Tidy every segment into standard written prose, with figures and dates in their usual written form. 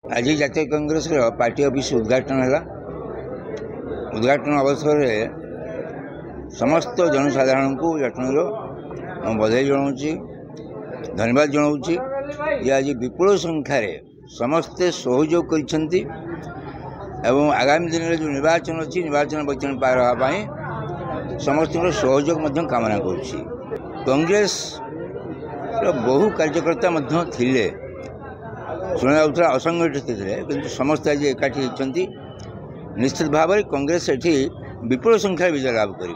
आज जातीय Congress party office उद्घाटन है। उद्घाटन अवसर में समस्त जनसाधारण को जटणीर बधाई जनाऊँगी, धन्यवाद जनाऊँगी। ये आज विपुल संख्यार समस्ते सहयोग करछंती एवं आगामी दिन में जो निर्वाचन अच्छी निर्वाचन वचन पार होगापी समस्त सहयोग कामना करुच्ची। कांग्रेस बहु कार्यकर्ता थिले शुणा असंगठित थे किंतु समस्त आज एकाठी होती। निश्चित भाव में कांग्रेस एटी विपुल संख्यार विजय लाभ कर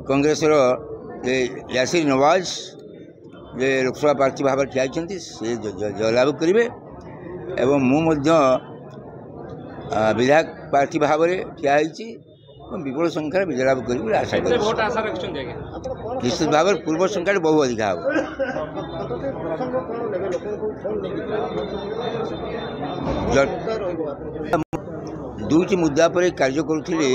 कांग्रेस यासिर नवाज जे लोकसभा प्रार्थी भाव ठिया से जयलाभ करेंगे एवं मुझे विधायक प्रार्थी भाव में ठिया विपुल संख्यार विजय लाभ कर आशा कर। निश्चित भाव में पूर्व संख्या बहु अधिक दुईटी मुद्दा पर कार्य करुले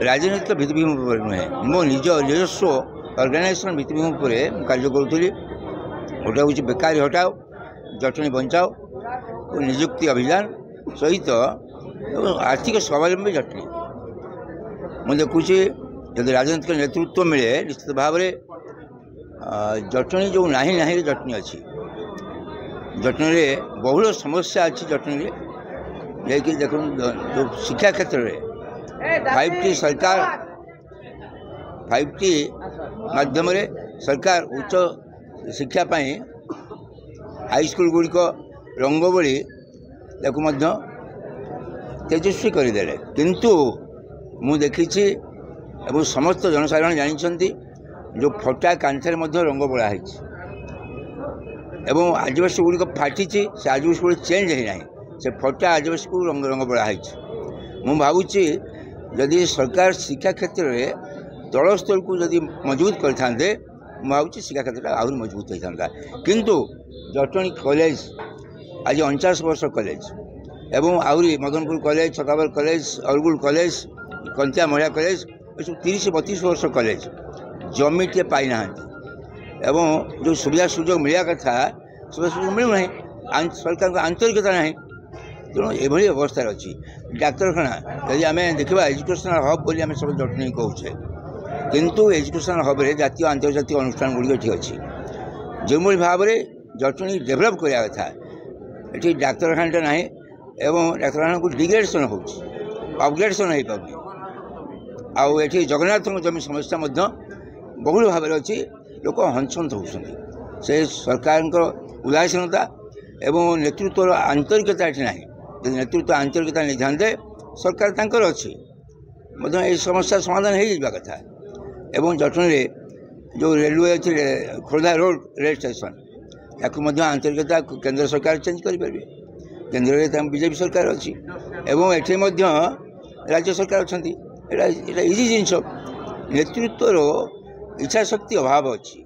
राजनीतिक भित्तिभूमि पर नुहे मो निजस्व ऑर्गेनाइजेशन भित्तिभूमि पर कार्य करुली। गोटे हूँ बेकारी हटाओ, जटनी बचाओ और निजुक्ति अभियान सहित आर्थिक स्वावलंबी जटनी मुझे देखुची जब राजनीतिक नेतृत्व मिले निश्चित भाव में जटनी जो नाही नाही जटनी अच्छी जटनी में बहुल समस्या अच्छी जटनी लेकिन देख जो शिक्षा क्षेत्र में 5T सरकार 5T माध्यम सरकार उच्च शिक्षा हाईस्कल गुड़िक रंगोली तेजस्वी करदे किंतु मु देखी एवं समस्त जनसाधारण जानते जो फटा कांथर रंग बोला एवं आदिवासी गुड़िक फाटी से आदिवासी गुड़ी चेंज है ना से फटा आदिवासी को रंग बोला मु भावुची जदि सरकार शिक्षा क्षेत्र में तल स्तर को जदि मजबूत करते मुझे शिक्षा क्षेत्र आहरी मजबूत होता किंतु जटनी कॉलेज आज 49 वर्ष कॉलेज एवं आहरी Madanpur college, छकाबर college, Argul college, कंतिया महिला कॉलेज ये 30-32 वर्ष कॉलेज जमी टे पाई ना एवं जो सुविधा सुजोग मिलवा कथा सुविधा सुजोग मिलूना सरकार को आंतरिकता ना तेणु ये अवस्था अच्छी। डाक्तखाना यदि आम देखा एजुकेशनल हब बोली आम सब जटनी कहे किंतु एजुकेशनल हब रे जातीय आंतर्जातिक अनुष्ठान गुड़िक ये अच्छी जो भाव में जटनी डेभलप करवा कथा ये डाक्तखाना ना एवं डाक्तखाना को डिग्रेडेशन हो अपग्रेडेशन हो पाऊँ आउ ये जगन्नाथ जमी समस्या बहुल भाव में अच्छी लोक हंसंत होती से सरकार उदासीनता एवं नेतृत्व आंतरिकता ये ना यदि नेतृत्व आंतरिकता नहीं था सरकार तांकर अच्छी ये समस्या समाधान हो कथा एवं जटनी जो रेलवे अच्छी खोर्धा रोड रेल स्टेशन या आंतरिकता केंद्र सरकार चेंज करेंगे। केंद्र में बीजेपी सरकार अच्छी एवं एठी राज्य सरकार अच्छा इजी जिनस नेतृत्वर इच्छा शक्ति अभाव अच्छी।